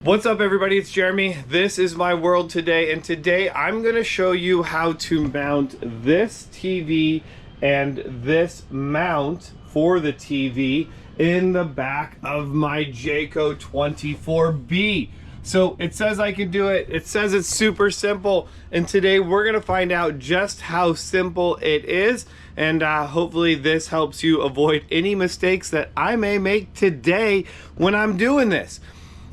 What's up everybody, it's Jeremy. This is my world today, and today I'm going to show you how to mount this TV and this mount for the TV in the back of my Jayco 24B. So it says I can do it, it says it's super simple, and today we're going to find out just how simple it is, and hopefully this helps you avoid any mistakes that I may make today when I'm doing this.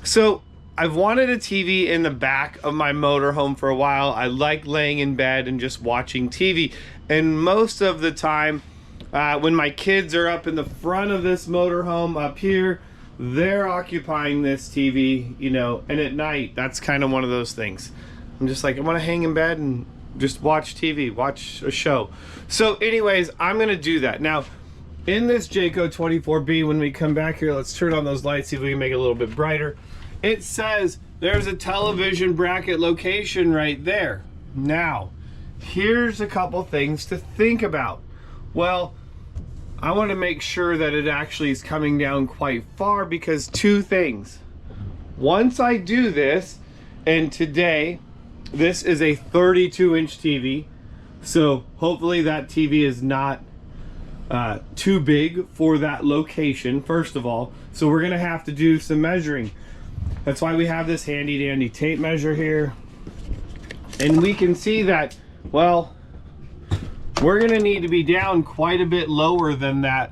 So I've wanted a TV in the back of my motorhome for a while. I like laying in bed and just watching TV. And most of the time, when my kids are up in the front of this motorhome up here, they're occupying this TV, you know, and at night, that's kind of one of those things. I'm just like, I want to hang in bed and just watch TV, watch a show. So anyways, I'm going to do that. Now, in this Jayco 24B, when we come back here, let's turn on those lights, see if we can make it a little bit brighter. It says there's a television bracket location right there. Now, here's a couple things to think about. Well, I want to make sure that it actually is coming down quite far, because two things. Once I do this, and today, this is a 32-inch TV, so hopefully that TV is not too big for that location, first of all. So we're going to have to do some measuring. That's why we have this handy dandy tape measure here. And we can see that, well, we're gonna need to be down quite a bit lower than that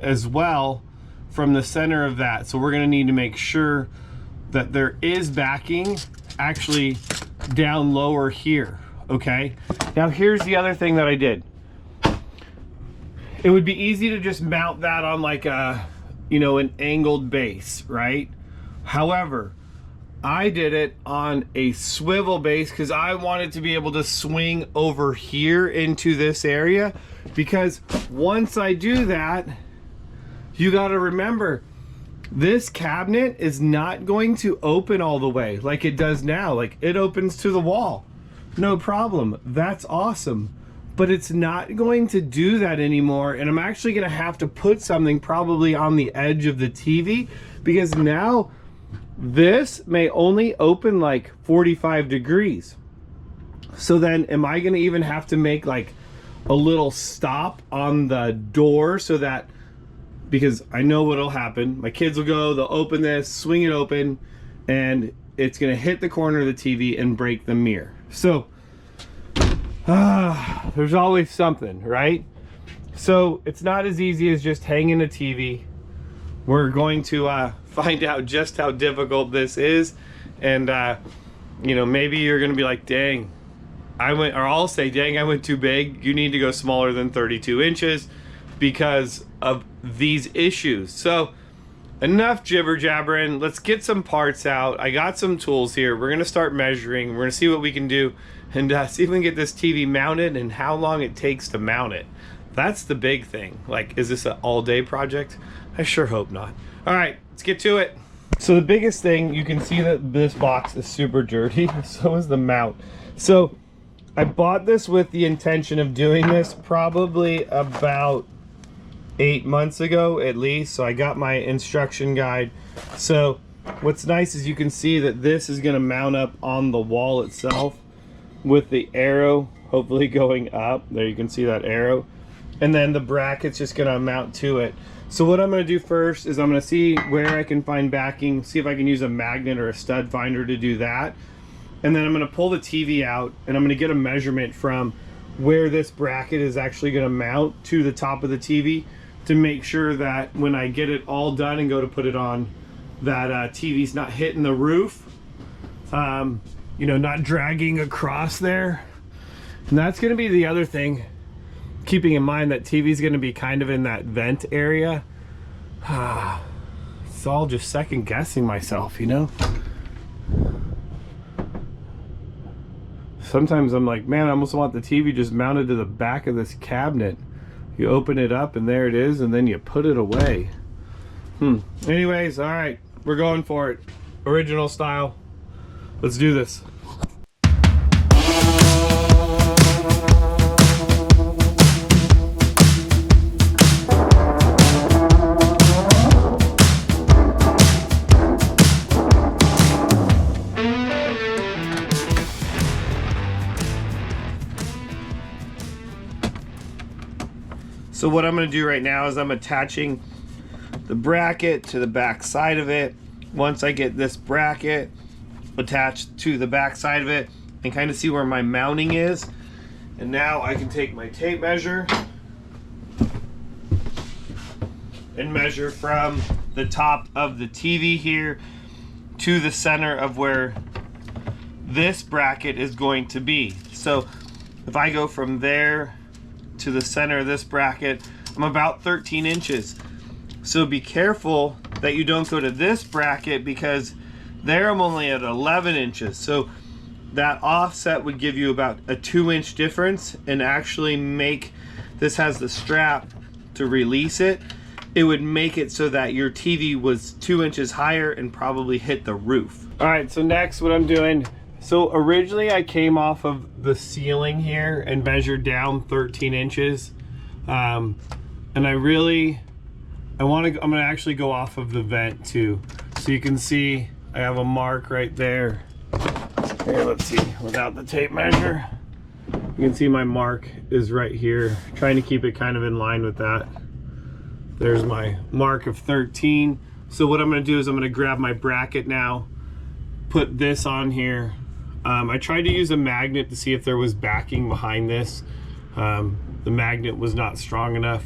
as well from the center of that. So we're gonna need to make sure that there is backing actually down lower here, okay? Now here's the other thing that I did. It would be easy to just mount that on like a, you know, an angled base, right? However, I did it on a swivel base because I wanted to be able to swing over here into this area, because once I do that, you got to remember, this cabinet is not going to open all the way like it does now. Like, it opens to the wall, no problem. That's awesome. But it's not going to do that anymore, and I'm actually going to have to put something probably on the edge of the TV, because now this may only open like 45 degrees. So then am I going to even have to make like a little stop on the door, so that, because I know what'll happen, my kids will go, they'll open this, swing it open, and it's going to hit the corner of the TV and break the mirror. So there's always something, right? So it's not as easy as just hanging a TV. We're going to find out just how difficult this is, and you know, maybe you're gonna be like, dang, or I'll say, dang, I went too big. You need to go smaller than 32 inches because of these issues. So enough jibber jabbering, let's get some parts out. I got some tools here. We're gonna start measuring, we're gonna see what we can do, and see if we can get this TV mounted and how long it takes to mount it. That's the big thing. Like, is this an all-day project? I sure hope not. All right, let's get to it. So the biggest thing, you can see that this box is super dirty. So is the mount. So I bought this with the intention of doing this probably about 8 months ago at least. So I got my instruction guide. So what's nice is you can see that this is going to mount up on the wall itself with the arrow hopefully going up. There, you can see that arrow. And then the bracket's just going to mount to it. So what I'm going to do first is I'm going to see where I can find backing, see if I can use a magnet or a stud finder to do that. And then I'm going to pull the TV out, and I'm going to get a measurement from where this bracket is actually going to mount to the top of the TV, to make sure that when I get it all done and go to put it on, that TV's not hitting the roof, you know, not dragging across there. And that's going to be the other thing, keeping in mind that TV's going to be kind of in that vent area. It's all just second guessing myself, you know. Sometimes I'm like, man, I almost want the TV just mounted to the back of this cabinet. You open it up and there it is, and then you put it away. Anyways, all right, we're going for it. Original style. Let's do this. So what I'm going to do right now is I'm attaching the bracket to the back side of it. Once I get this bracket attached to the back side of it and kind of see where my mounting is, and now I can take my tape measure and measure from the top of the TV here to the center of where this bracket is going to be. So if I go from there to the center of this bracket, I'm about 13 inches. So be careful that you don't go to this bracket, because there I'm only at 11 inches. So that offset would give you about a 2-inch difference, and actually make, this has the strap to release it. It would make it so that your TV was 2 inches higher and probably hit the roof. All right, so next what I'm doing, so originally I came off of the ceiling here and measured down 13 inches. And I'm gonna actually go off of the vent too. So you can see I have a mark right there. Here, let's see, without the tape measure. You can see my mark is right here. Trying to keep it kind of in line with that. There's my mark of 13. So what I'm gonna do is I'm gonna grab my bracket now, put this on here. I tried to use a magnet to see if there was backing behind this. The magnet was not strong enough.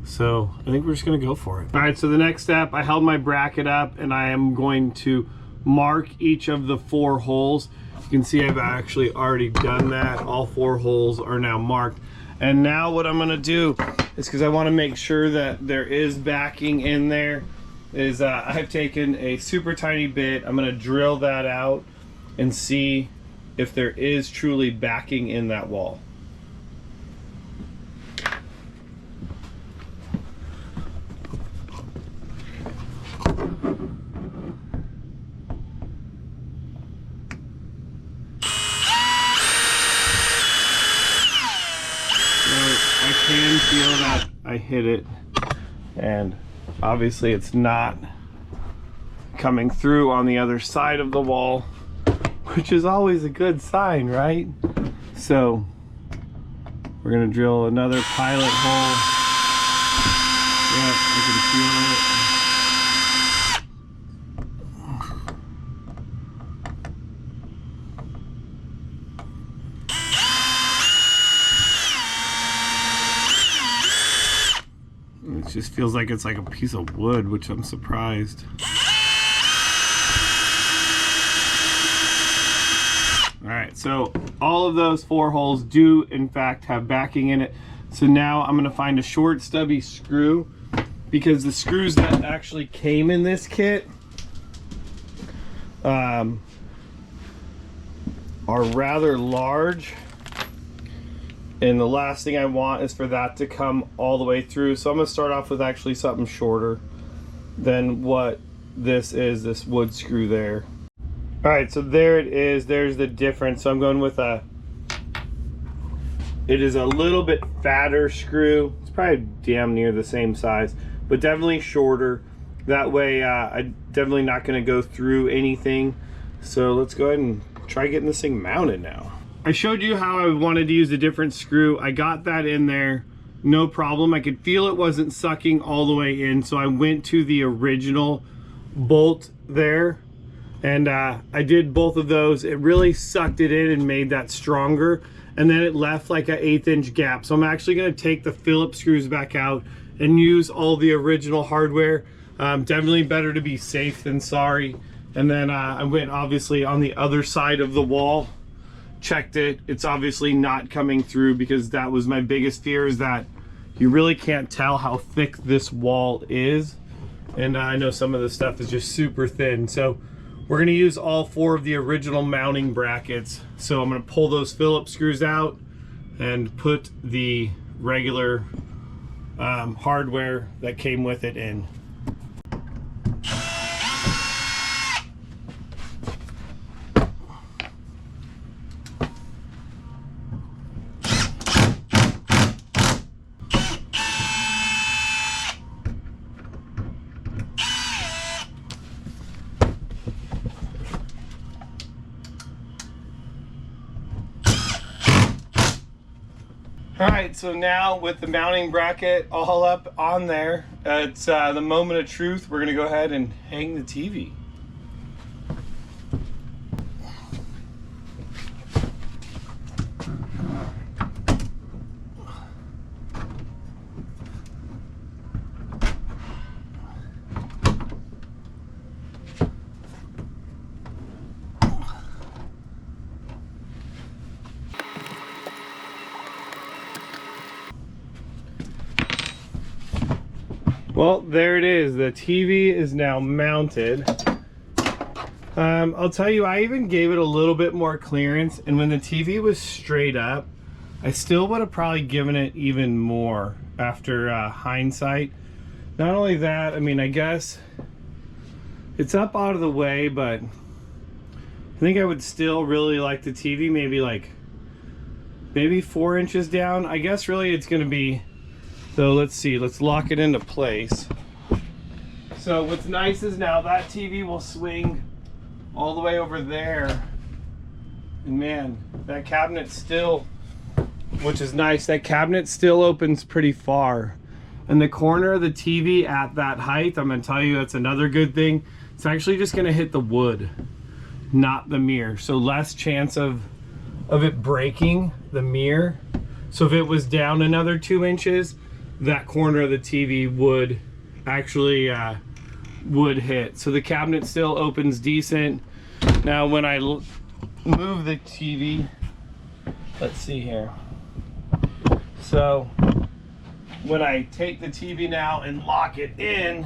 So I think we're just gonna go for it. All right, so the next step, I held my bracket up and I am going to mark each of the 4 holes. You can see I've actually already done that. All 4 holes are now marked. And now what I'm gonna do is, because I wanna make sure that there is backing in there, is I've taken a super tiny bit. I'm gonna drill that out and see if there is truly backing in that wall. I can feel that I hit it, and obviously it's not coming through on the other side of the wall, which is always a good sign, right? So we're gonna drill another pilot hole. Yeah, I can feel it. It just feels like it's like a piece of wood, which I'm surprised. All right, so all of those 4 holes do in fact have backing in it. So now I'm gonna find a short stubby screw, because the screws that actually came in this kit are rather large. And the last thing I want is for that to come all the way through. So I'm gonna start off with actually something shorter than what this is, this wood screw there. All right, so there it is. There's the difference. So I'm going with it is a little bit fatter screw. It's probably damn near the same size, but definitely shorter. That way I'm definitely not gonna go through anything. So let's go ahead and try getting this thing mounted now. I showed you how I wanted to use a different screw. I got that in there, no problem. I could feel it wasn't sucking all the way in, so I went to the original bolt there, and I did both of those. It really sucked it in and made that stronger, and then it left like an 1/8 inch gap. So I'm actually gonna take the Phillips screws back out and use all the original hardware. Definitely better to be safe than sorry. And then I went obviously on the other side of the wall, checked it. It's obviously not coming through, because that was my biggest fear, is that you really can't tell how thick this wall is. And I know some of the stuff is just super thin. So we're gonna use all 4 of the original mounting brackets. So I'm gonna pull those Phillips screws out and put the regular hardware that came with it in. All right, so now with the mounting bracket all up on there, it's the moment of truth. We're gonna go ahead and hang the TV. Well, there it is. The TV is now mounted. I'll tell you, I even gave it a little bit more clearance, and when the TV was straight up, I still would have probably given it even more after hindsight. Not only that, I mean, I guess it's up out of the way, but I think I would still really like the TV maybe 4 inches down. I guess really it's going to be, so let's see, let's lock it into place. So what's nice is now that TV will swing all the way over there. And man, that cabinet still, which is nice, that cabinet still opens pretty far. And the corner of the TV at that height, I'm gonna tell you, that's another good thing. It's actually just gonna hit the wood, not the mirror. So less chance of it breaking the mirror. So if it was down another 2 inches, that corner of the TV would actually would hit. So the cabinet still opens decent. Now when I move the TV, let's see here. So when I take the TV now and lock it in,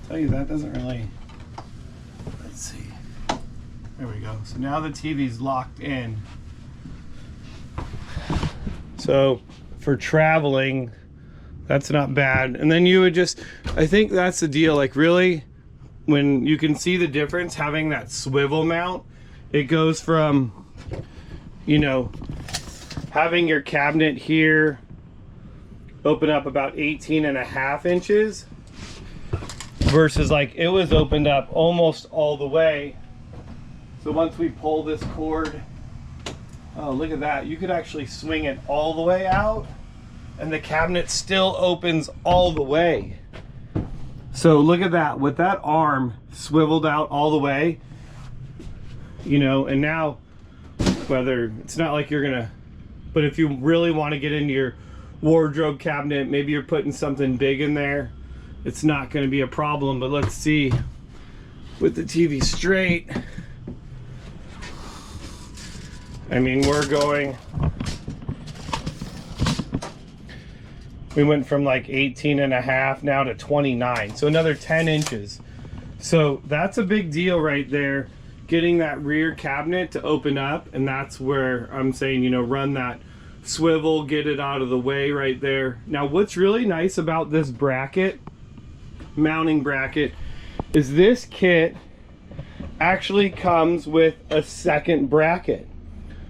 tell you that doesn't really, let's see, there we go. So now the TV's locked in. So for traveling, that's not bad. And then you would just, I think that's the deal, like really, when you can see the difference having that swivel mount, it goes from, you know, having your cabinet here open up about 18.5 inches versus like it was opened up almost all the way. So once we pull this cord, oh look at that, you could actually swing it all the way out and the cabinet still opens all the way. So look at that, with that arm swiveled out all the way, you know. And now, whether it's not like you're gonna, but if you really want to get into your wardrobe cabinet, maybe you're putting something big in there, it's not going to be a problem. But let's see, with the TV straight, I mean, we went from like 18.5 now to 29, so another 10 inches. So that's a big deal right there, getting that rear cabinet to open up. And that's where I'm saying, you know, run that swivel, get it out of the way right there. Now what's really nice about this bracket, mounting bracket, is this kit actually comes with a second bracket.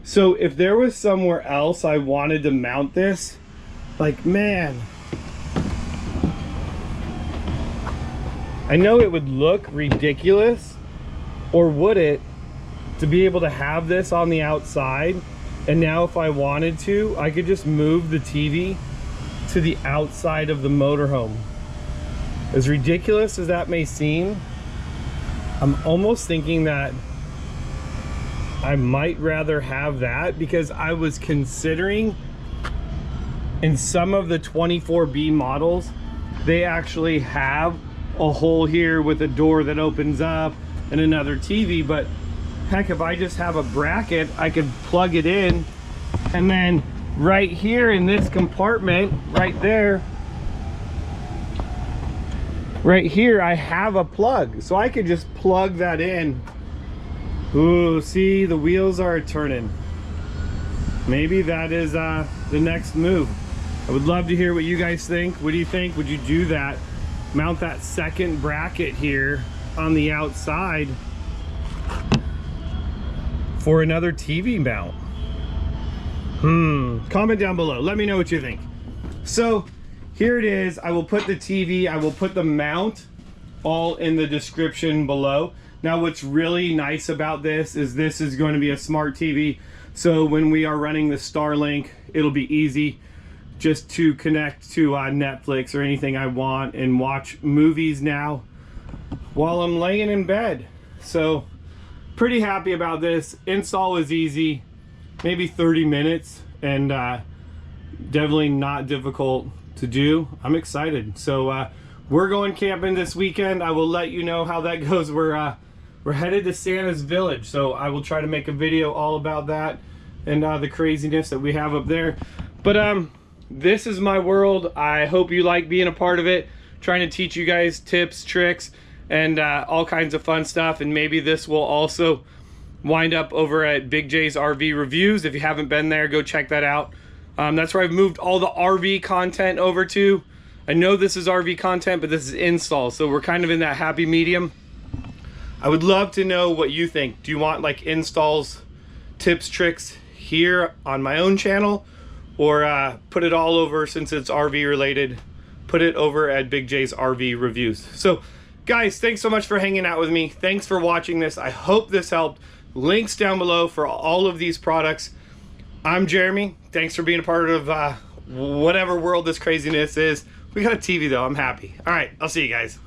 So if there was somewhere else I wanted to mount this, like, man, I know it would look ridiculous, or would it, to be able to have this on the outside, and now if I wanted to, I could just move the TV to the outside of the motorhome. As ridiculous as that may seem, I'm almost thinking that I might rather have that, because I was considering in some of the 24B models, they actually have a hole here with a door that opens up and another TV. But heck, if I just have a bracket, I could plug it in, and then right here in this compartment right there, right here, I have a plug, so I could just plug that in. Ooh, see, the wheels are turning. Maybe that is the next move. I would love to hear what you guys think. What do you think? Would you do that? Mount that second bracket here on the outside for another TV mount? Comment down below. Let me know what you think. So here it is. I will put the TV, I will put the mount all in the description below. Now what's really nice about this is going to be a smart TV. So when we are running the Starlink, it'll be easy just to connect to Netflix or anything I want and watch movies now while I'm laying in bed. So pretty happy about this. Install was easy, maybe 30 minutes, and definitely not difficult to do. I'm excited. So we're going camping this weekend. I will let you know how that goes. We're headed to Santa's Village, so I will try to make a video all about that and the craziness that we have up there. But this is my world. I hope you like being a part of it, trying to teach you guys tips, tricks, and all kinds of fun stuff. And maybe this will also wind up over at Big J's RV Reviews. If you haven't been there, go check that out. That's where I've moved all the RV content over to. I know this is RV content, but this is install, so we're kind of in that happy medium. I would love to know what you think. Do you want like installs, tips, tricks here on my own channel, or put it all over, since it's RV related, put it over at Big J's RV Reviews. So guys, thanks so much for hanging out with me. Thanks for watching this. I hope this helped. Links down below for all of these products. I'm Jeremy. Thanks for being a part of whatever world this craziness is. We got a TV though. I'm happy. All right, I'll see you guys.